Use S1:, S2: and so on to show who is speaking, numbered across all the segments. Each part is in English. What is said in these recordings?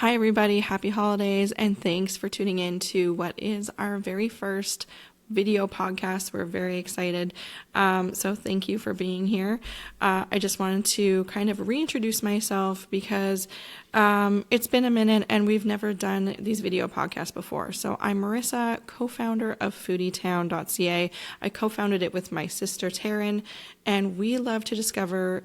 S1: Hi, everybody. Happy holidays, and thanks for tuning in to what is our very first video podcast. We're very excited. So, thank you for being here. I just wanted to kind of reintroduce myself because it's been a minute and we've never done these video podcasts before. So, I'm Murissa, co founder of foodietown.ca. I co founded it with my sister Taryn, and we love to discover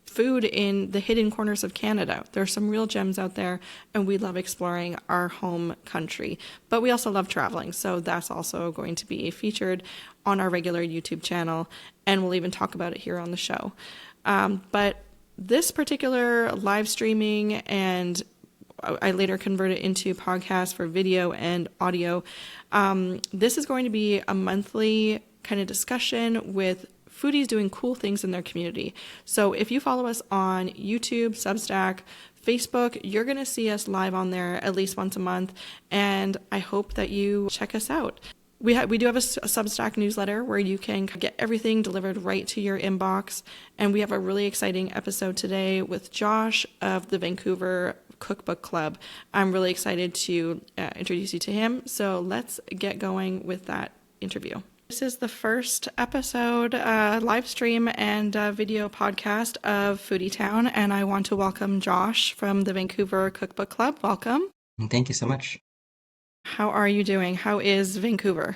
S1: food in the hidden corners of Canada. There are some real gems out there, and we love exploring our home country. But we also love traveling, so that's also going to be featured on our regular YouTube channel, and we'll even talk about it here on the show. But this particular live streaming, and I later converted into podcast for video and audio, this is going to be a monthly kind of discussion with foodies doing cool things in their community. So if you follow us on YouTube, Substack, Facebook, you're going to see us live on there at least once a month, and I hope that you check us out. We do have a Substack newsletter where you can get everything delivered right to your inbox, and we have a really exciting episode today with Josh of the Vancouver Cookbook Club. I'm really excited to introduce you to him, so let's get going with that interview. This is the first episode, live stream and video podcast of Foodie Town, and I want to welcome Josh from the Vancouver Cookbook Club. Welcome.
S2: Thank you so much.
S1: How are you doing? How is Vancouver?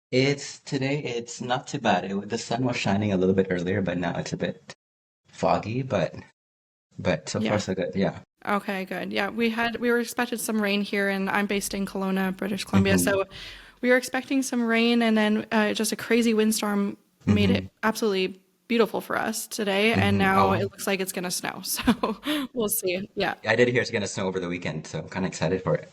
S2: It's not too bad. The sun was shining a little bit earlier, but now it's a bit foggy, but so far
S1: Yeah.
S2: so good. Yeah.
S1: Okay, good. Yeah, we were expected some rain here, and I'm based in Kelowna, British Columbia,
S2: hmm
S1: so we were expecting some rain, and then just a crazy windstorm made it
S2: hmm
S1: absolutely beautiful for us today, and now it
S2: Oh,
S1: looks like it's gonna snow. So we'll see. Yeah.
S2: I did hear it's gonna snow over the weekend, so I'm kind of excited for it.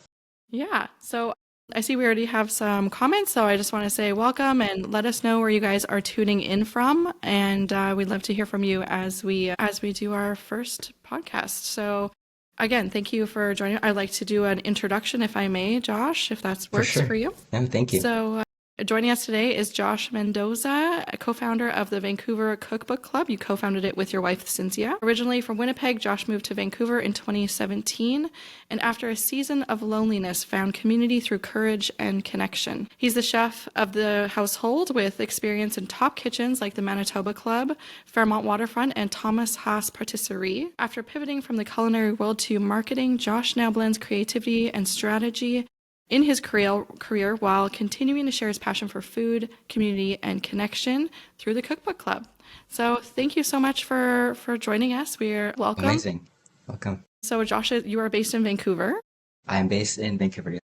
S1: Yeah. So I see we already have some comments, so I just want to say welcome and let us know where you guys are tuning in from, and we'd love to hear from you as we do our first podcast. So again, thank you for joining. I'd like to do an introduction, if I may, Josh, if that
S2: For
S1: works for
S2: sure.
S1: you.
S2: No, thank you.
S1: So, joining us today is Josh Mendoza, a co-founder of the Vancouver Cookbook Club. You co-founded it with your wife, Cynthia. Originally from Winnipeg, Josh moved to Vancouver in 2017, and after a season of loneliness, found community through courage and connection. He's the chef of the household with experience in top kitchens like the Manitoba Club, Fairmont Waterfront, and Thomas Haas Patisserie. After pivoting from the culinary world to marketing, Josh now blends creativity and strategy in his career while continuing to share his passion for food, community, and connection through the Cookbook Club. So thank you so much for joining us. We're welcome.
S2: Amazing. Welcome.
S1: So Josh, you are based in Vancouver.
S2: I'm based in Vancouver.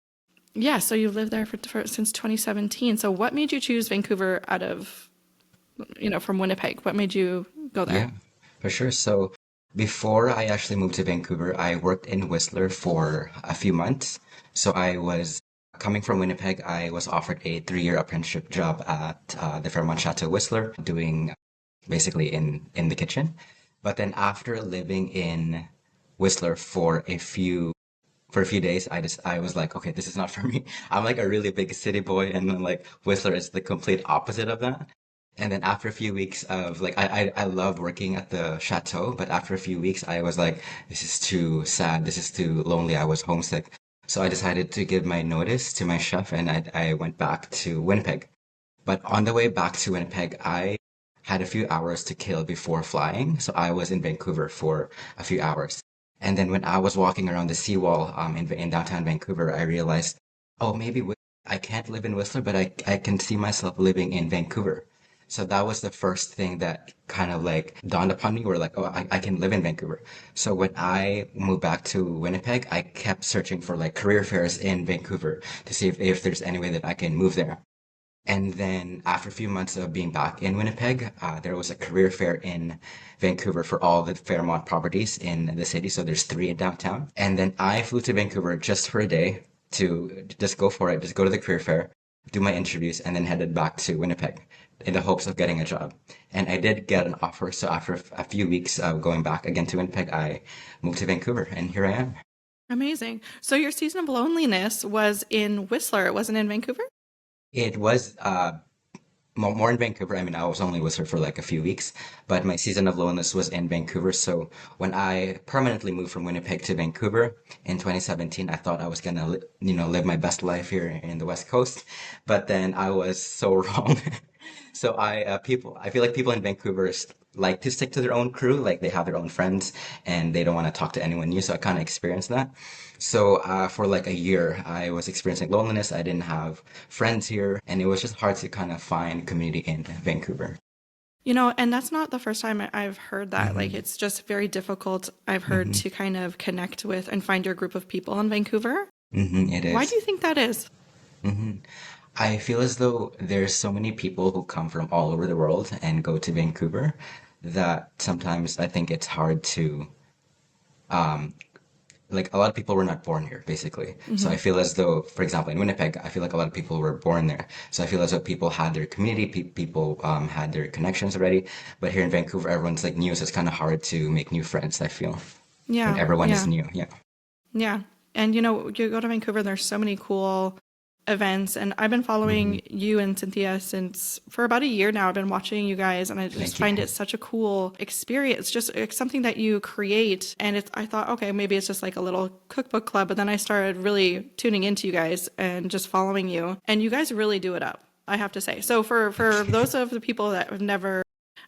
S1: Yeah, so you've lived there since 2017. So what made you choose Vancouver out of, from Winnipeg? What made you go there?
S2: Yeah, for sure. So before I actually moved to Vancouver, I worked in Whistler for a few months. So I was coming from Winnipeg. I was offered a 3-year apprenticeship job at the Fairmont Chateau Whistler, doing basically in the kitchen. But then after living in Whistler for a few days, I was like, okay, this is not for me. I'm like a really big city boy, and then like Whistler is the complete opposite of that. And then after a few weeks of like, I loved working at the chateau, but after a few weeks, I was like, this is too sad. This is too lonely. I was homesick. So I decided to give my notice to my chef, and I went back to Winnipeg. But on the way back to Winnipeg, I had a few hours to kill before flying. So I was in Vancouver for a few hours. And then when I was walking around the seawall in downtown Vancouver, I realized, oh, maybe I can't live in Whistler, but I can see myself living in Vancouver. So that was the first thing that kind of like dawned upon me, where like, oh, I can live in Vancouver. So when I moved back to Winnipeg, I kept searching for like career fairs in Vancouver to see if there's any way that I can move there. And then after a few months of being back in Winnipeg, there was a career fair in Vancouver for all the Fairmont properties in the city. So there's 3 in downtown. And then I flew to Vancouver just for a day to just go for it, just go to the career fair, do my interviews, and then headed back to Winnipeg in the hopes of getting a job. And I did get an offer. So after a few weeks of going back again to Winnipeg, I moved to Vancouver, and here I am.
S1: Amazing. So your season of loneliness was in Whistler. It wasn't in Vancouver?
S2: It was more in Vancouver. I mean, I was only with her for like a few weeks, but my season of Loneliness was in Vancouver. So when I permanently moved from Winnipeg to Vancouver in 2017, I thought I was gonna, live my best life here in the West Coast, but then I was so wrong. So I feel like people in Vancouver like to stick to their own crew, like they have their own friends and they don't want to talk to anyone new. So I kind of experienced that. So for like a year, I was experiencing loneliness. I didn't have friends here, and it was just hard to kind of find community in Vancouver.
S1: And that's not the first time I've heard that. Like,
S2: Hmm.
S1: it's just very difficult, I've heard,
S2: Hmm.
S1: to kind of connect with and find your group of people in Vancouver.
S2: It
S1: Why do
S2: is.
S1: you think that is?
S2: Hmm. I feel as though there's so many people who come from all over the world and go to Vancouver that sometimes I think it's hard to like a lot of people were not born here, basically. So
S1: Hmm.
S2: I feel as though, for example, in Winnipeg, I feel like a lot of people were born there. So I feel as though people had their community, people had their connections already. But here in Vancouver, everyone's like new, so it's kind of hard to make new friends, I feel. When
S1: Yeah,
S2: everyone is
S1: yeah.
S2: new, yeah.
S1: Yeah. And you go to Vancouver, there's so many cool events. And I've been
S2: Hmm.
S1: following you and Cynthia since for about a year now. I've been watching you guys and I just
S2: Thank you.
S1: find it such a cool experience. Just it's something that you create. And I thought, okay, maybe it's just like a little cookbook club. But then I started really tuning into you guys and just following you. And you guys really do it up, I have to say. So for
S2: Thank you.
S1: those of the people that have never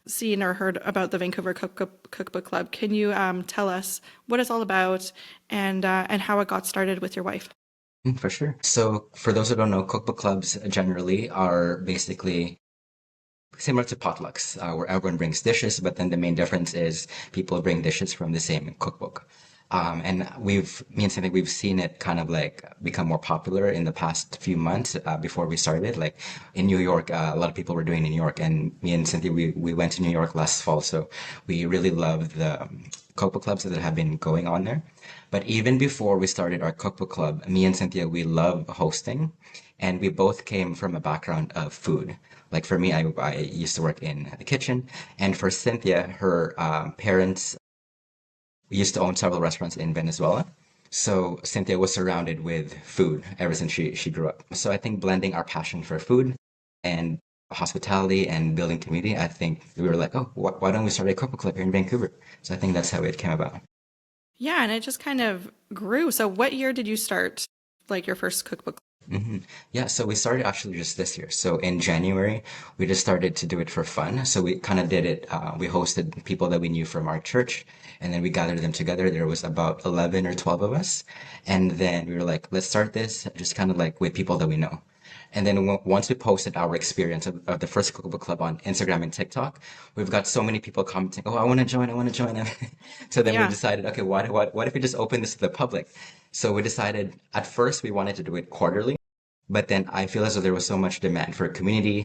S1: seen or heard about the Vancouver Cookbook Club, can you tell us what it's all about and how it got started with your wife?
S2: For sure. So, for those who don't know, cookbook clubs generally are basically similar to potlucks, where everyone brings dishes, but then the main difference is people bring dishes from the same cookbook. And me and Cynthia, we've seen it kind of like become more popular in the past few months before we started. Like in New York, a lot of people were doing it in New York, and me and Cynthia, we went to New York last fall, so we really love the cookbook clubs that have been going on there. But even before we started our cookbook club, me and Cynthia, we love hosting, and we both came from a background of food. Like for me, I used to work in the kitchen, and for Cynthia, her parents used to own several restaurants in Venezuela. So Cynthia was surrounded with food ever since she grew up. So I think blending our passion for food and hospitality and building community, I think we were like, oh, why don't we start a cookbook club here in Vancouver? So I think that's how it came about.
S1: Yeah, and it just kind of grew. So what year did you start like your first cookbook?
S2: Hmm. Yeah, so we started actually just this year. So in January, we just started to do it for fun. So we kind of did it. We hosted people that we knew from our church, and then we gathered them together. There was about 11 or 12 of us. And then we were like, let's start this just kind of like with people that we know. And then once we posted our experience of the first cookbook club on Instagram and TikTok, we've got so many people commenting, "Oh, I want to join! I want to join!" So then we
S1: Yeah.
S2: decided, okay, what if we just open this to the public? So we decided at first we wanted to do it quarterly, but then I feel as though there was so much demand for community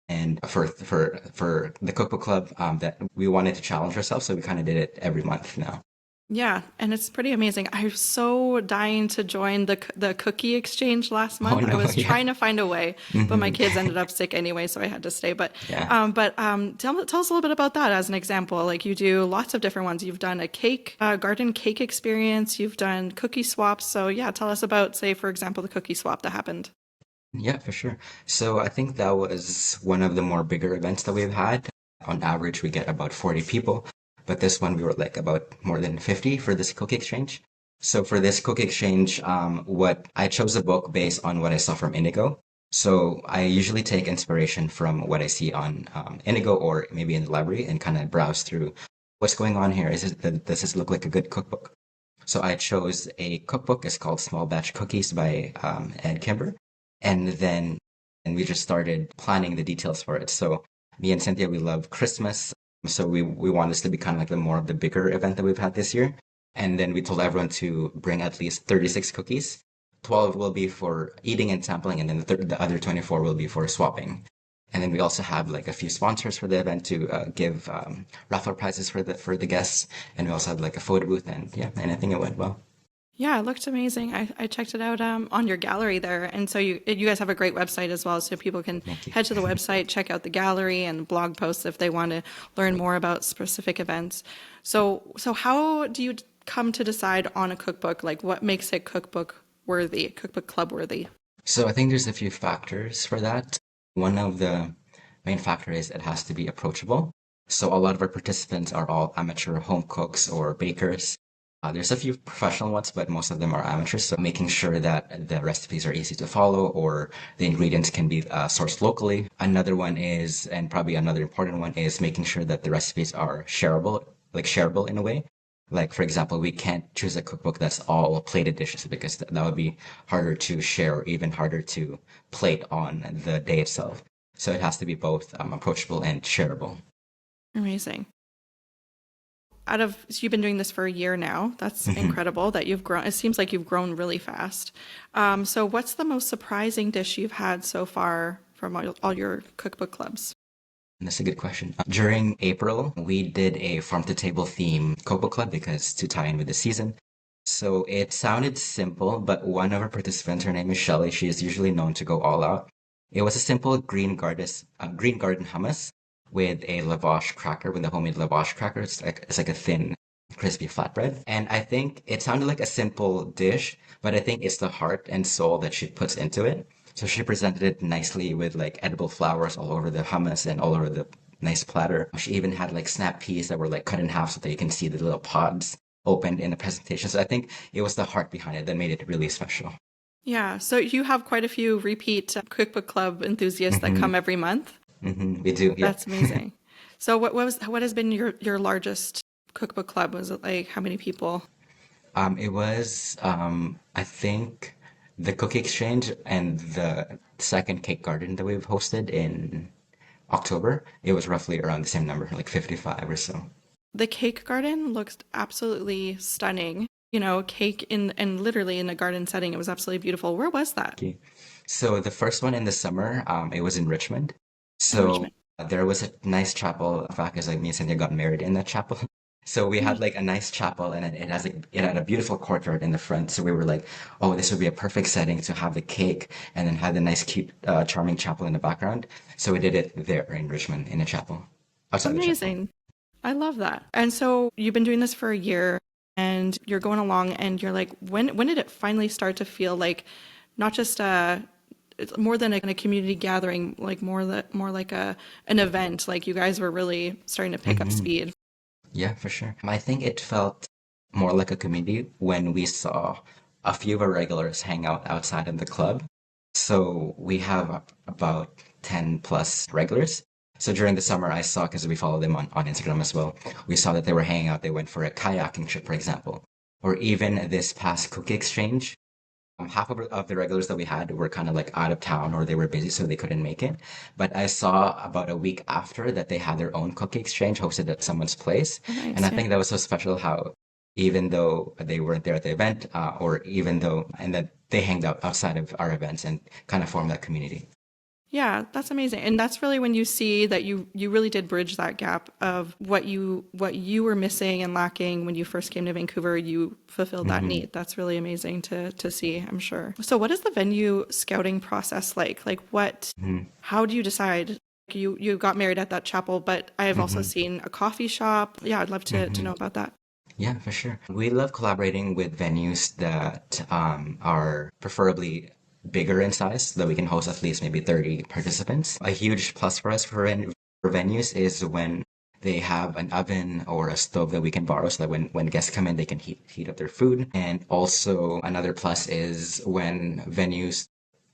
S2: and for the cookbook club that we wanted to challenge ourselves. So we kind of did it every month now.
S1: Yeah, and it's pretty amazing. I was so dying to join the cookie exchange last
S2: Oh
S1: month. I
S2: no,
S1: was
S2: yeah.
S1: trying to find a way, but my
S2: Hmm.
S1: kids ended up sick anyway, so I had to stay. But
S2: Yeah.
S1: tell us a little bit about that as an example. Like you do lots of different ones. You've done a cake, garden cake experience. You've done cookie swaps. So yeah, tell us about, say, for example, the cookie swap that happened.
S2: Yeah, for sure. So I think that was one of the more bigger events that we've had. On average, we get about 40 people, but this one we were like about more than 50 for this cookie exchange. So for this cookie exchange, what I chose a book based on what I saw from Indigo. So I usually take inspiration from what I see on Indigo or maybe in the library and kind of browse through what's going on here. Does this look like a good cookbook? So I chose a cookbook. It's called Small Batch Cookies by Ed Kimber. And we just started planning the details for it. So me and Cynthia, we love Christmas. So we want this to be kind of like the more of the bigger event that we've had this year. And then we told everyone to bring at least 36 cookies. 12 will be for eating and sampling, and then the other 24 will be for swapping. And then we also have like a few sponsors for the event to give raffle prizes for the guests. And we also have like a photo booth, and yeah, and I think it went well.
S1: Yeah, it looked amazing. I checked it out on your gallery there, and so you guys have a great website as well, so people can
S2: Thank you.
S1: head to the website, check out the gallery and blog posts if they want to learn more about specific events. So how do you come to decide on a cookbook? Like, what makes it cookbook worthy, cookbook club worthy?
S2: So I think there's a few factors for that. One of the main factor is it has to be approachable. So a lot of our participants are all amateur home cooks or bakers. There's a few professional ones, but most of them are amateurs. So making sure that the recipes are easy to follow or the ingredients can be sourced locally. Another one is, and probably another important one is making sure that the recipes are shareable, like shareable in a way. Like, for example, we can't choose a cookbook that's all plated dishes because that would be harder to share or even harder to plate on the day itself. So it has to be both approachable and shareable.
S1: Amazing. So you've been doing this for a year now. That's incredible that you've grown. It seems like you've grown really fast. So what's the most surprising dish you've had so far from all your cookbook clubs?
S2: That's a good question. During April, we did a farm to table theme cookbook club because to tie in with the season. So it sounded simple, but one of our participants, her name is Shelley, she is usually known to go all out. It was a simple green garden hummus with a lavash cracker, with a homemade lavash cracker. It's like a thin, crispy flatbread. And I think it sounded like a simple dish, but I think it's the heart and soul that she puts into it. So she presented it nicely with like edible flowers all over the hummus and all over the nice platter. She even had like snap peas that were like cut in half so that you can see the little pods opened in the presentation. So I think it was the heart behind it that made it really special.
S1: Yeah. So you have quite a few repeat cookbook club enthusiasts that
S2: Hmm.
S1: come every month.
S2: We do, yeah.
S1: That's amazing. So what has been your largest cookbook club? Was it like how many people?
S2: It was, I think, the Cookie Exchange and the second Cake Garden that we've hosted in October. It was roughly around the same number, like 55 or so.
S1: The cake garden looks absolutely stunning. You know, cake in and literally in a garden setting. It was absolutely beautiful. Where was that?
S2: Okay. So the first one in the summer, it was in Richmond.
S1: In
S2: So
S1: Richmond.
S2: there was a nice chapel. In fact, it's like me and Cynthia got married in that chapel. So we had like a nice chapel, and it had a beautiful courtyard in the front. So we were like, oh, this would be a perfect setting to have the cake and then have the nice, cute, charming chapel in the background. So we did it there in Richmond in a chapel, outside the chapel.
S1: Amazing. I love that. And so you've been doing this for a year and you're going along and you're like, when did it finally start to feel like not just it's more than a community gathering, like more like an event, like you guys were really starting to pick up
S2: Hmm.
S1: speed.
S2: Yeah, for sure. I think it felt more like a community when we saw a few of our regulars hang out outside of the club. So we have about 10 plus regulars. So during the summer, I saw, because we follow them on Instagram as well, we saw that they were hanging out. They went for a kayaking trip, for example. Or even this past cookie exchange, half of the regulars that we had were kind of like out of town or they were busy, so they couldn't make it. But I saw about a week after that they had their own cookie exchange hosted at someone's place.
S1: Oh,
S2: And
S1: nice.
S2: I
S1: Yeah.
S2: think that was so special how even though they weren't there at the event, or even though, and that they hanged out outside of our events and kind of formed that community.
S1: Yeah, that's amazing. And that's really when you see that you really did bridge that gap of what you were missing and lacking when you first came to Vancouver, you fulfilled that
S2: Hmm.
S1: need. That's really amazing to see, I'm sure. So what is the venue scouting process like? Like
S2: Hmm.
S1: how do you decide? You got married at that chapel, but I have also
S2: Hmm.
S1: seen a coffee shop. Yeah, I'd love to
S2: Hmm.
S1: know about that.
S2: Yeah, for sure. We love collaborating with venues that are preferably bigger in size so that we can host at least maybe 30 participants. A huge plus for us for venues is when they have an oven or a stove that we can borrow so that when guests come in, they can heat up their food. And also another plus is when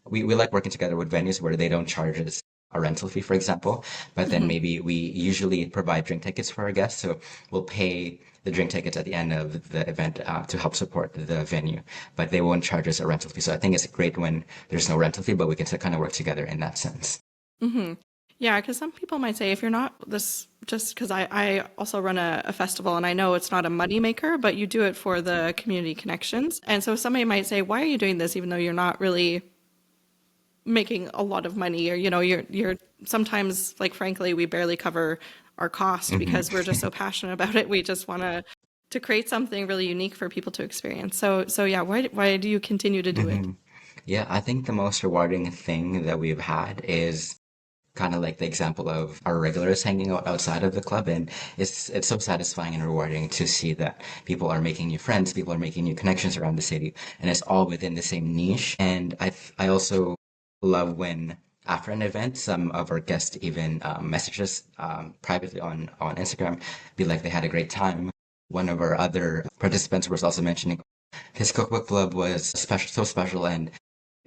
S2: we like working together with venues where they don't charge us a rental fee, for example, but then
S1: Hmm.
S2: maybe we usually provide drink tickets for our guests. So we'll pay the drink tickets at the end of the event to help support the venue, but they won't charge us a rental fee. So I think it's great when there's no rental fee, but we can still kind of work together in that sense.
S1: Hmm. Yeah, because some people might say if you're not this, just because I also run a festival and I know it's not a money maker, but you do it for the community connections. And so somebody might say, why are you doing this even though you're not really making a lot of money or you're sometimes like frankly we barely cover our cost
S2: Hmm.
S1: because we're just so passionate about it. We just want to create something really unique for people to experience. So yeah, why do you continue to do it?
S2: Hmm. Yeah, I think the most rewarding thing that we've had is kind of like the example of our regulars hanging out outside of the club, and it's so satisfying and rewarding to see that people are making new friends, people are making new connections around the city, and it's all within the same niche. And I also love when after an event, some of our guests even message us privately on Instagram, be like they had a great time. One of our other participants was also mentioning his cookbook club was special, so special, and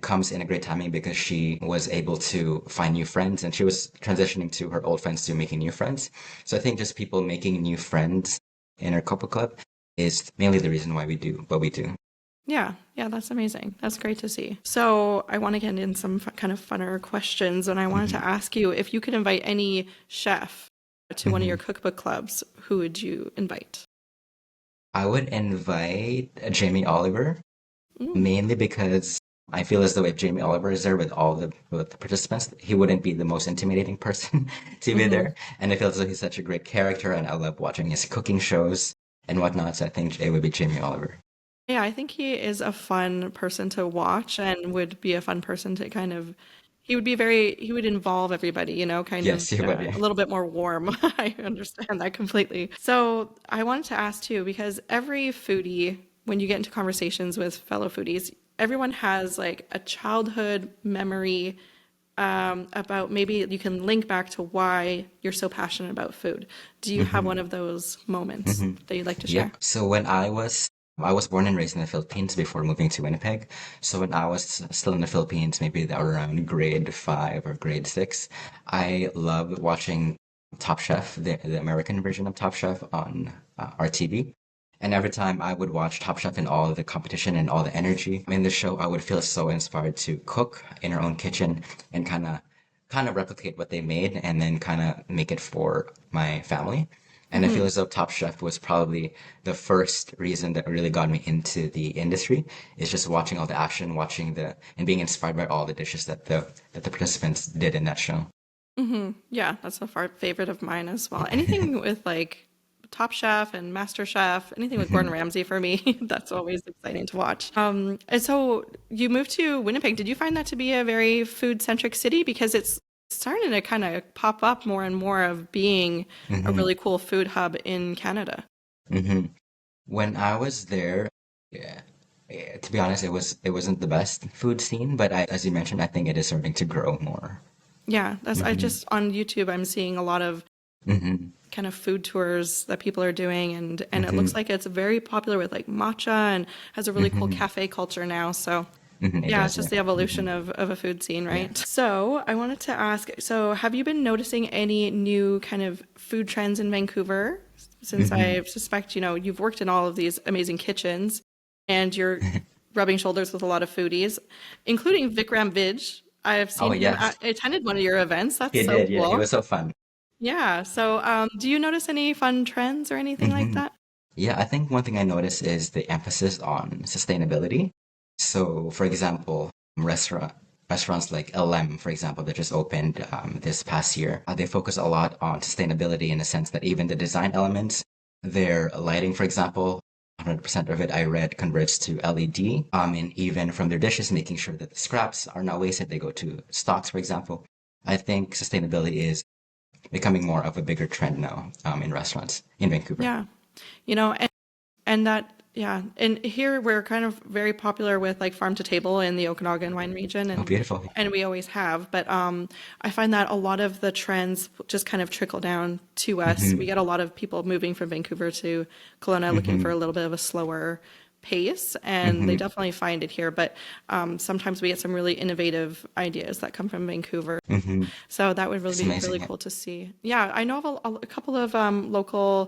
S2: comes in a great timing because she was able to find new friends and she was transitioning to her old friends to making new friends. So I think just people making new friends in our cookbook club is mainly the reason why we do what we do.
S1: Yeah, yeah, that's amazing. That's great to see. So I want to get in some kind of funner questions, and I wanted
S2: hmm
S1: to ask you if you could invite any chef to one of your
S2: hmm
S1: cookbook clubs, who would you invite?
S2: I would invite Jamie Oliver
S1: Mm,
S2: mainly because I feel as though if Jamie Oliver is there with the participants, he wouldn't be the most intimidating person to be
S1: hmm.
S2: there. And I feel as though he's such a great character, and I love watching his cooking shows and whatnot. So I think it would be Jamie Oliver.
S1: Yeah, I think he is a fun person to watch and would be a fun person to kind of, he would involve everybody, kind of
S2: Yes, he would. Yeah.
S1: a little bit more warm. I understand that completely. So I wanted to ask too, because every foodie, when you get into conversations with fellow foodies, everyone has like a childhood memory about maybe you can link back to why you're so passionate about food. Do you have one
S2: hmm
S1: of those moments
S2: hmm
S1: that you'd like to share?
S2: Yep. So when I was born and raised in the Philippines before moving to Winnipeg. So when I was still in the Philippines, maybe that were around grade 5 or grade 6, I loved watching Top Chef, the American version of Top Chef on RTV. And every time I would watch Top Chef and all the competition and all the energy in the show, I would feel so inspired to cook in our own kitchen and kind of replicate what they made and then kind of make it for my family. And I feel as though Top Chef was probably the first reason that really got me into the industry is just watching all the action, watching the and being inspired by all the dishes that the participants did in that show.
S1: Yeah, that's a favorite of mine as well. Anything with like Top Chef and Master Chef, anything with Gordon Ramsay for me, that's always exciting to watch. And so you moved to Winnipeg. Did you find that to be a very food-centric city? Because it's starting to kind of pop up more and more of being a
S2: hmm
S1: really cool food hub in Canada.
S2: hmm When I was there, yeah, to be honest, it wasn't the best food scene, but as you mentioned, I think it is starting to grow more.
S1: Yeah, that's I
S2: hmm
S1: just on YouTube I'm seeing a lot of
S2: hmm
S1: kind of food tours that people are doing and it looks
S2: hmm
S1: like it's very popular with like matcha and has a really cool
S2: hmm
S1: cafe culture now. So
S2: It
S1: yeah, it's
S2: does,
S1: just
S2: yeah.
S1: the evolution
S2: hmm
S1: of a food scene,
S2: Yeah.
S1: right? So I wanted to ask, so have you been noticing any new kind of food trends in Vancouver? Since
S2: hmm
S1: I suspect, you've worked in all of these amazing kitchens and you're rubbing shoulders with a lot of foodies, including Vikram Vij. I have
S2: Oh,
S1: seen him. I
S2: yes.
S1: attended one of your events. That's
S2: He
S1: so
S2: did, yeah. He
S1: cool.
S2: was so fun.
S1: Yeah. So, do you notice any fun trends or anything like
S2: hmm
S1: that?
S2: Yeah, I think one thing I noticed is the emphasis on sustainability. So, for example, restaurants like LM, for example, that just opened this past year, they focus a lot on sustainability in the sense that even the design elements, their lighting, for example, 100% of it I read converts to LED. And even from their dishes, making sure that the scraps are not wasted, they go to stocks, for example. I think sustainability is becoming more of a bigger trend now in restaurants in Vancouver.
S1: Yeah. And that, yeah. And here we're kind of very popular with like farm to table in the Okanagan wine region
S2: Oh, beautiful.
S1: and we always have. But I find that a lot of the trends just kind of trickle down to us. We
S2: hmm
S1: get a lot of people moving from Vancouver to Kelowna looking for
S2: hmm
S1: a little bit of a slower pace, and they
S2: hmm
S1: definitely find it here. But sometimes we get some really innovative ideas that come from Vancouver.
S2: hmm
S1: So that would really
S2: It's
S1: be
S2: amazing.
S1: really
S2: Yeah.
S1: cool to see. Yeah, I know of a couple of local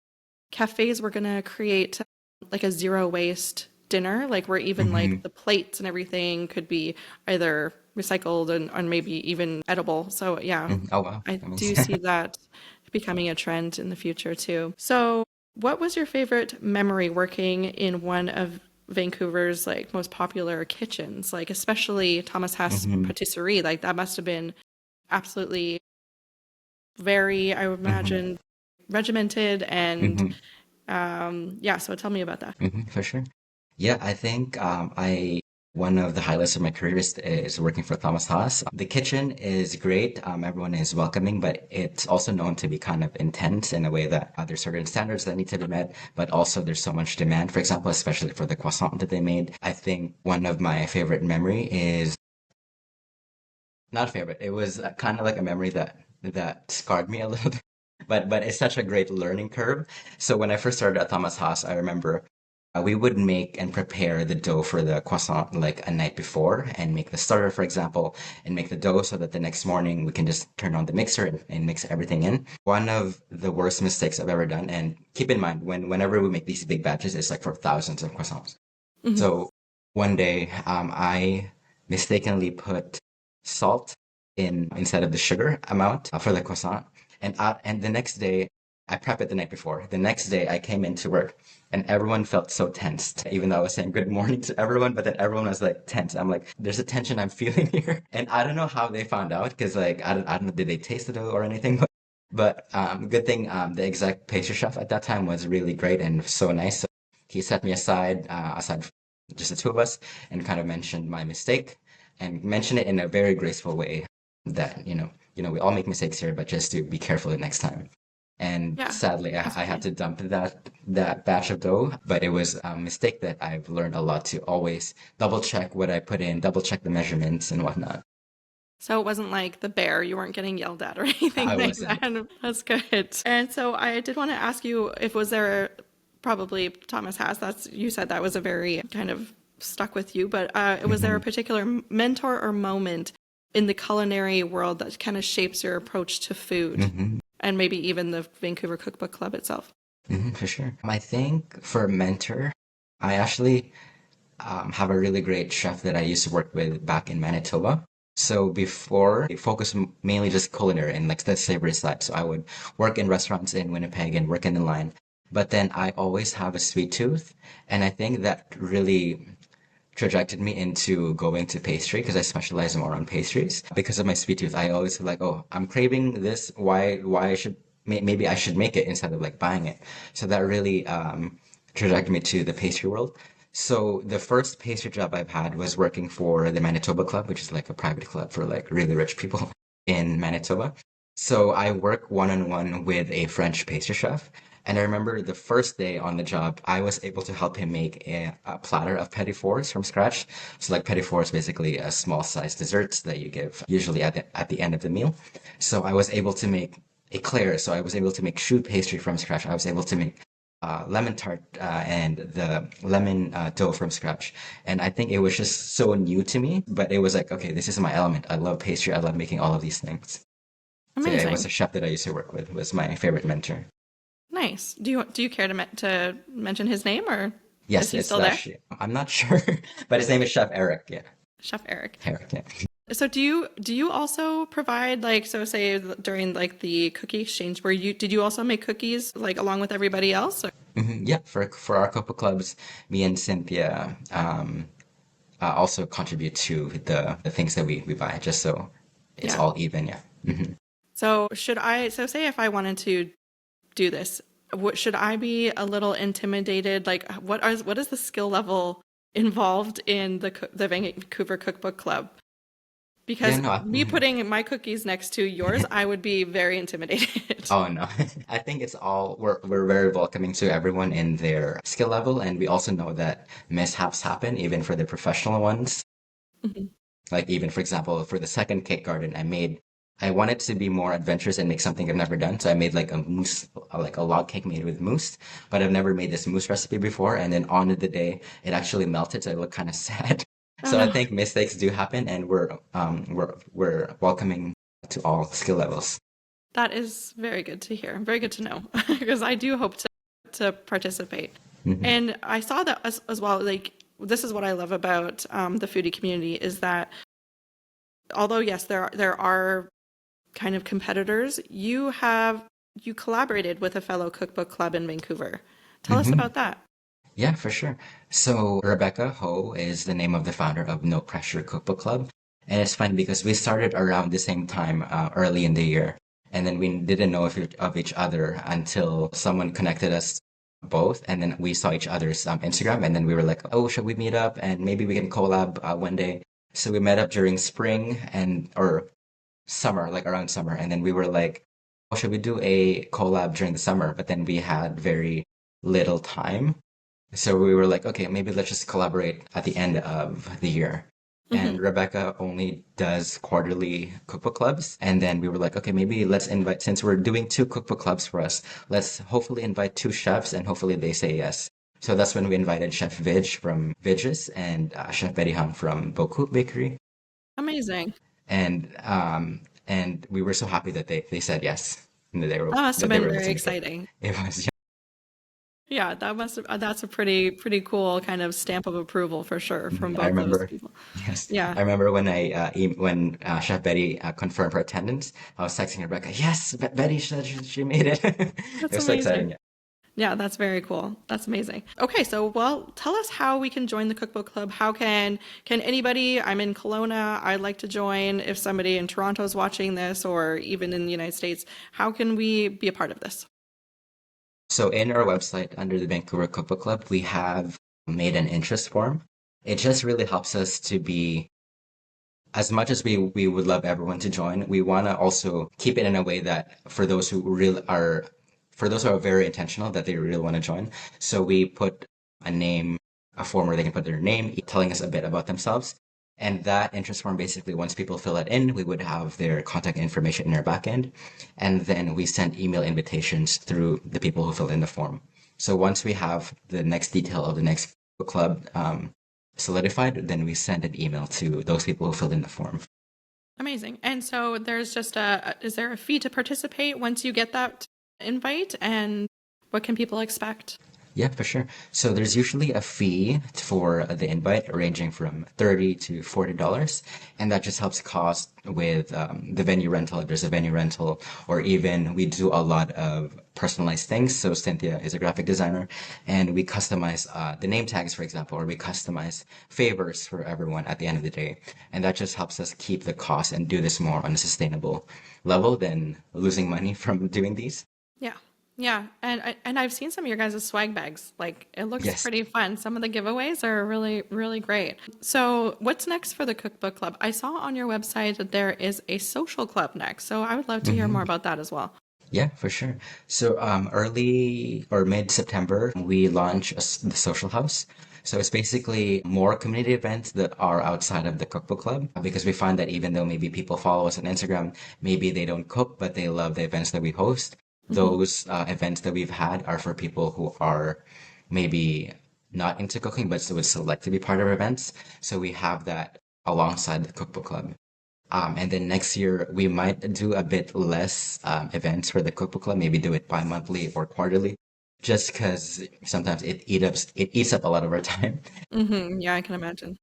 S1: cafes we're gonna create like a zero waste dinner, like where even like
S2: hmm
S1: the plates and everything could be either recycled and maybe even edible. So yeah,
S2: Oh, wow.
S1: I do
S2: Amazing.
S1: see that becoming a trend in the future too. So what was your favorite memory working in one of Vancouver's like most popular kitchens, like especially Thomas Hass
S2: hmm
S1: Patisserie? Like that must have been absolutely very, I would
S2: hmm
S1: imagine, regimented and
S2: hmm
S1: yeah, so tell me about that.
S2: for sure. Yeah, I think I one of the highlights of my career is working for Thomas Haas. The kitchen is great. Everyone is welcoming, but it's also known to be kind of intense in a way that there's certain standards that need to be met, but also there's so much demand, for example, especially for the croissant that they made. I think one of my favorite memory is Not favorite. It was kind of like a memory that scarred me a little bit. But it's such a great learning curve. So when I first started at Thomas Haas, I remember we would make and prepare the dough for the croissant like a night before and make the starter, for example, and make the dough so that the next morning we can just turn on the mixer and mix everything in. One of the worst mistakes I've ever done, and keep in mind whenever we make these big batches, it's like for thousands of croissants.
S1: Mhm.
S2: So one day, I mistakenly put salt in instead of the sugar amount for the croissant, and the next day I prep it the night before. The next day I came into work, and everyone felt so tensed. Even though I was saying good morning to everyone, but then everyone was like tense. I'm like, there's a tension I'm feeling here, and I don't know how they found out because like I don't know, did they taste it or anything? But good thing the exec pastry chef at that time was really great and so nice. So he set me aside just the two of us, and kind of mentioned my mistake and mentioned it in a very graceful way that, we all make mistakes here, but just to be careful the next time. And
S1: Yeah,
S2: sadly,
S1: that's
S2: I had
S1: great.
S2: to dump that batch of dough, but it was a mistake that I've learned a lot to always double check what I put in, double check the measurements and whatnot.
S1: So it wasn't like the bear, you weren't getting yelled at or anything
S2: I
S1: like
S2: wasn't.
S1: that. That's good. And so I did want to ask you if was there probably Thomas Hass, that's you said that was a very kind of stuck with you, but was there a
S2: hmm
S1: particular mentor or moment in the culinary world that kind of shapes your approach to food
S2: hmm
S1: and maybe even the Vancouver Cookbook Club itself?
S2: for sure. I think for mentor, I actually have a really great chef that I used to work with back in Manitoba. So before, I focused mainly just culinary and like the savory side. So I would work in restaurants in Winnipeg and work in the line. But then I always have a sweet tooth, and I think that really trajected me into going to pastry because I specialize more on pastries. Because of my sweet tooth, I always feel like, oh, I'm craving this. Why I should maybe I should make it instead of like buying it. So that really trajected me to the pastry world. So the first pastry job I've had was working for the Manitoba Club, which is like a private club for like really rich people in Manitoba. So I work one on one with a French pastry chef. And I remember the first day on the job, I was able to help him make a platter of petit fours from scratch. So like petit fours, basically a small sized desserts that you give usually at the end of the meal. So I was able to make eclairs. So I was able to make choux pastry from scratch. I was able to make lemon tart and the lemon dough from scratch. And I think it was just so new to me, but it was like, okay, this is my element. I love pastry. I love making all of these things. So yeah, it was
S1: Amazing.
S2: a chef that I used to work with, was my favorite mentor.
S1: Nice. Do you care to mention his name or is
S2: Yes,
S1: he
S2: it's
S1: still there?
S2: actually, I'm not sure, but his name is Chef Eric. Yeah,
S1: Chef Eric.
S2: Eric. Yeah.
S1: So do you also provide like so say during like the cookie exchange where you did you also make cookies like along with everybody else? Or-
S2: Yeah, for our couple clubs, me and Cynthia also contribute to the things that we buy, just so it's
S1: yeah.
S2: all even. Yeah.
S1: So say if I wanted to do this, should I be a little intimidated? Like what is the skill level involved in the Vancouver Cookbook Club?
S2: Yeah,
S1: Because
S2: no.
S1: me putting my cookies next to yours, I would be very intimidated.
S2: Oh no. I think it's all we're very welcoming to everyone in their skill level, and we also know that mishaps happen even for the professional ones. Like even for example, for the second cake garden, I wanted to be more adventurous and make something I've never done. So I made like a mousse, like a log cake made with mousse, but I've never made this mousse recipe before. And then on the day, it actually melted, so it looked kind of sad.
S1: Oh
S2: So I
S1: no.
S2: think mistakes do happen, and we're welcoming to all skill levels.
S1: That is very good to hear. Very good to know because I do hope to participate.
S2: hmm
S1: And I saw that as well. Like this is what I love about the foodie community is that although yes, there are kind of competitors, you collaborated with a fellow cookbook club in Vancouver. Tell us
S2: hmm
S1: about that.
S2: Yeah, for sure. So Rebecca Ho is the name of the founder of No Pressure Cookbook Club. And it's funny because we started around the same time early in the year. And then we didn't know of each other until someone connected us both. And then we saw each other's Instagram. And then we were like, oh, should we meet up? And maybe we can collab one day. So we met up during spring or summer, like around summer. And then we were like, oh, should we do a collab during the summer? But then we had very little time. So we were like, okay, maybe let's just collaborate at the end of the year. and
S1: Hmm.
S2: Rebecca only does quarterly cookbook clubs. And then we were like, okay, maybe let's invite, since we're doing two cookbook clubs for us, let's hopefully invite two chefs and hopefully they say yes. So that's when we invited Chef Vij from Vij's and Chef Betty Hung from Boku Bakery.
S1: Amazing.
S2: And we were so happy that they said yes. And
S1: That must have
S2: that they
S1: been
S2: were able
S1: very
S2: to make it.
S1: exciting.
S2: It was
S1: Yeah, that must have, that's a pretty cool kind of stamp of approval for sure from
S2: I
S1: both those
S2: remember,
S1: people.
S2: yes,
S1: Yeah,
S2: I remember when when Chef Betty confirmed her attendance, I was texting Rebecca, yes, Betty said she made it. It
S1: that's
S2: was so
S1: amazing.
S2: exciting.
S1: Yeah, that's very cool. That's amazing. Okay, so well, tell us how we can join the cookbook club. How can anybody? I'm in Kelowna. I'd like to join. If somebody in Toronto is watching this, or even in the United States, how can we be a part of this?
S2: So in our website under the Vancouver Cookbook Club, we have made an interest form. It just really helps us to be, as much as we would love everyone to join, we want to also keep it in a way that for those who are very intentional that they really want to join. So we put a name, a form where they can put their name, telling us a bit about themselves. And that interest form, basically, once people fill it in, we would have their contact information in our backend. And then we send email invitations through the people who fill in the form. So once we have the next detail of the next book club solidified, then we send an email to those people who filled in the form.
S1: Amazing. And so there's just is there a fee to participate once you get that invite? And what can people expect?
S2: Yeah, for sure. So there's usually a fee for the invite ranging from $30 to $40, and that just helps cost with the venue rental if there's a venue rental, or even we do a lot of personalized things. So Cynthia is a graphic designer, and we customize the name tags, for example, or we customize favors for everyone at the end of the day, and that just helps us keep the cost and do this more on a sustainable level than losing money from doing these.
S1: Yeah. Yeah, and I've seen some of your guys' swag bags. Like it looks
S2: Yes.
S1: pretty fun. Some of the giveaways are really great. So, what's next for the cookbook club? I saw on your website that there is a social club next. So, I would love to hear more about that as well.
S2: Yeah, for sure. So, early or mid-September, we launch the Social House. So it's basically more community events that are outside of the cookbook club because we find that even though maybe people follow us on Instagram, maybe they don't cook, but they love the events that we host.
S1: Hmm.
S2: Those events that we've had are for people who are maybe not into cooking, but would select to be part of our events. So we have that alongside the cookbook club. And then next year, we might do a bit less events for the cookbook club, maybe do it bi-monthly or quarterly, just because sometimes it eats up a lot of our time.
S1: Hmm. Yeah, I can imagine.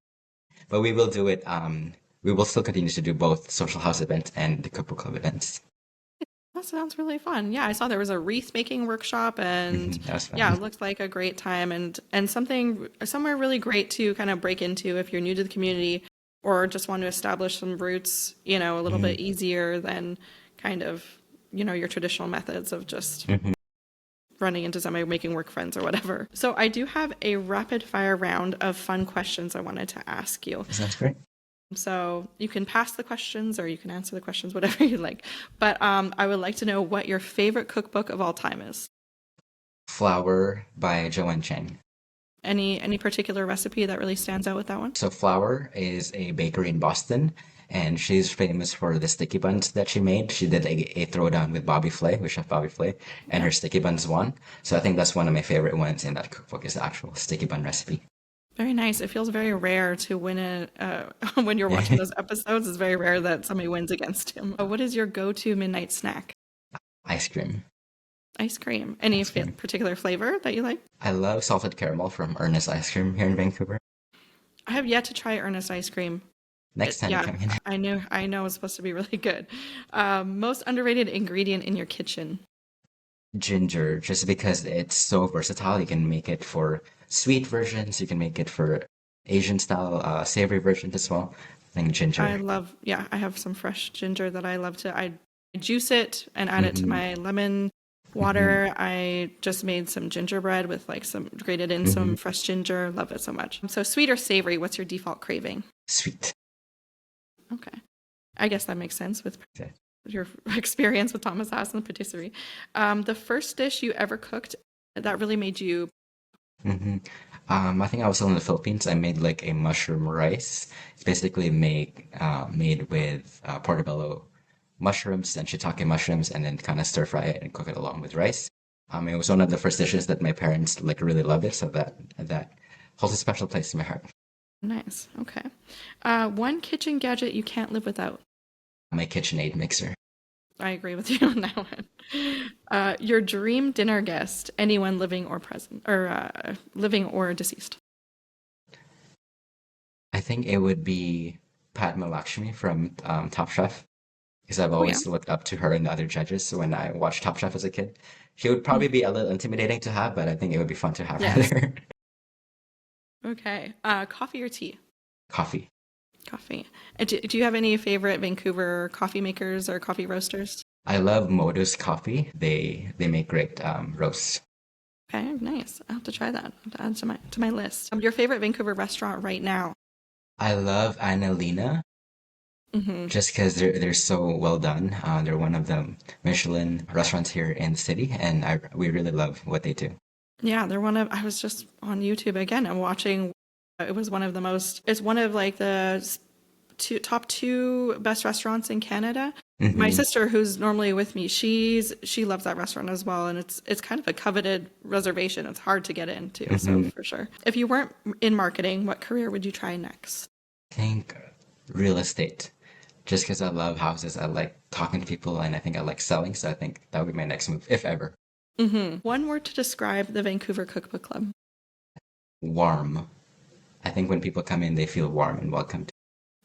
S2: But we will do it. We will still continue to do both social house events and the cookbook club events.
S1: That sounds really fun. Yeah, I saw there was a wreath making workshop and
S2: That was
S1: yeah,
S2: fun.
S1: it looks like a great time and something somewhere really great to kind of break into if you're new to the community or just want to establish some roots, a little bit easier than kind of, your traditional methods of just
S2: Mhm.
S1: running into somebody making work friends or whatever. So I do have a rapid fire round of fun questions I wanted to ask you.
S2: Sounds great.
S1: So you can pass the questions or you can answer the questions, whatever you like. But I would like to know what your favorite cookbook of all time is.
S2: Flour by Joanne Chang.
S1: Any particular recipe that really stands out with that one?
S2: So Flour is a bakery in Boston, and she's famous for the sticky buns that she made. She did a throwdown with Bobby Flay, with Chef Bobby Flay, and
S1: Yeah,
S2: her sticky buns won. So I think that's one of my favorite ones in that cookbook is the actual sticky bun recipe.
S1: very nice. It feels very rare to win when you're watching those episodes. It's very rare that somebody wins against him. What is your go-to midnight snack?
S2: Ice cream.
S1: Ice cream. Any
S2: Ice cream.
S1: particular flavor that you like?
S2: I love salted caramel from Ernest Ice Cream here in Vancouver.
S1: I have yet to try Ernest ice cream.
S2: Next time you
S1: Yeah,
S2: come in.
S1: I know it's supposed to be really good. Most underrated ingredient in your kitchen.
S2: Ginger, just because it's so versatile. You can make it for sweet versions, you can make it for Asian style, savory versions as well. I think ginger.
S1: Yeah, I have some fresh ginger that I love I juice it and add it to
S2: Hmm.
S1: my lemon
S2: Hmm.
S1: water. I just made some gingerbread with like grated in
S2: Hmm.
S1: some fresh ginger. Love it so much. So sweet or savory, what's your default craving?
S2: Sweet.
S1: Okay. I guess that makes sense with
S2: Okay.
S1: your experience with Thomas House and the patisserie. The first dish you ever cooked that really made you,
S2: Hmm. I think I was still in the Philippines. I made like a mushroom rice. It's basically made with portobello mushrooms and shiitake mushrooms, and then kind of stir fry it and cook it along with rice. It was one of the first dishes that my parents like really loved it, so that holds a special place in my heart.
S1: Nice. Okay. One kitchen gadget you can't live without.
S2: My KitchenAid mixer.
S1: I agree with you on that one. Your dream dinner guest, anyone living or present, or living or deceased.
S2: I think it would be Padma Lakshmi from Top Chef, because I've
S1: Oh yeah.
S2: always looked up to her and the other judges when I watched Top Chef as a kid. She would probably be a little intimidating to have, but I think it would be fun to have her
S1: Yes.
S2: there.
S1: Okay. Coffee or tea?
S2: Coffee.
S1: Coffee. Do you have any favorite Vancouver coffee makers or coffee roasters?
S2: I love Modus Coffee. They make great roasts.
S1: Okay, nice. I'll have to try that. I'll have to add to my list. Your favorite Vancouver restaurant right now?
S2: I love Annalena
S1: Hmm.
S2: just because they're so well done. They're one of the Michelin restaurants here in the city, and we really love what they do.
S1: Yeah, they're one of. I was just on YouTube again. I'm watching. It was one of the most. It's one of like the top two best restaurants in Canada. My
S2: Hmm.
S1: sister, who's normally with me, she loves that restaurant as well, and it's kind of a coveted reservation. It's hard to get into, so
S2: Hmm.
S1: for sure. If you weren't in marketing, what career would you try next?
S2: I think real estate, just because I love houses. I like talking to people, and I think I like selling. So I think that would be my next move, if ever.
S1: One word to describe the Vancouver Cookbook Club.
S2: Warm. I think when people come in, they feel warm and welcomed.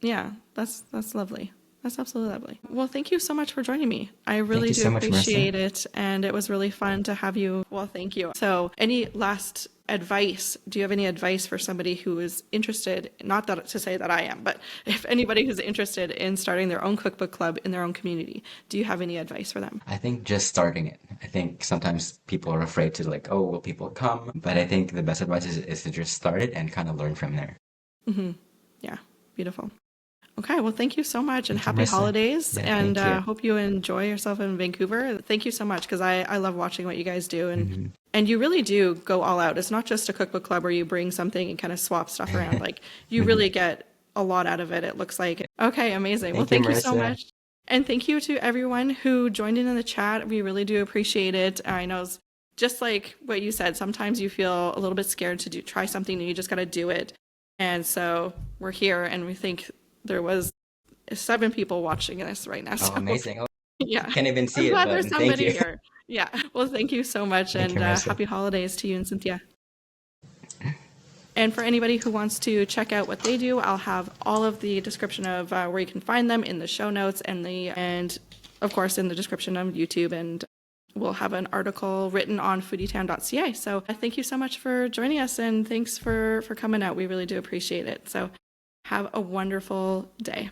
S1: Yeah, that's lovely. That's absolutely lovely. Well, thank you so much for joining me. I
S2: Thank
S1: really
S2: you
S1: do
S2: so much, Marissa.
S1: appreciate it, and it was really fun to have you. Well, thank you. So, any last advice? Do you have any advice for somebody who is interested, not that to say that I am, but if anybody who's interested in starting their own cookbook club in their own community, do you have any advice for them?
S2: I think just starting it. I think sometimes people are afraid to like, oh, will people come? But I think the best advice is to just start it and kind of learn from there.
S1: Yeah, beautiful. Okay, well, thank you so much and
S2: Thank you,
S1: happy
S2: Marissa.
S1: holidays.
S2: Yeah,
S1: And
S2: thank you.
S1: hope you enjoy yourself in Vancouver. Thank you so much because I love watching what you guys do.
S2: Hmm.
S1: And you really do go all out. It's not just a cookbook club where you bring something and kind of swap stuff around. Like you
S2: Hmm.
S1: really get a lot out of it, it looks like. Okay, amazing. Well,
S2: Thank you,
S1: thank you so
S2: Marissa.
S1: much. And thank you to everyone who joined in the chat. We really do appreciate it. I know it's just like what you said, sometimes you feel a little bit scared to try something and you just got to do it. And so we're here and we think there was 7 people watching this right now.
S2: Oh,
S1: So
S2: amazing. Oh,
S1: yeah,
S2: can't even
S1: I'm
S2: see it,
S1: glad
S2: but
S1: there's
S2: thank
S1: somebody
S2: you.
S1: here. Yeah. Well, thank you so much
S2: Thank
S1: and
S2: you, Marissa.
S1: happy holidays to you and Cynthia. And for anybody who wants to check out what they do, I'll have all of the description of where you can find them in the show notes and of course in the description of YouTube, and we'll have an article written on foodietown.ca. So thank you so much for joining us and thanks for coming out. We really do appreciate it. So have a wonderful day.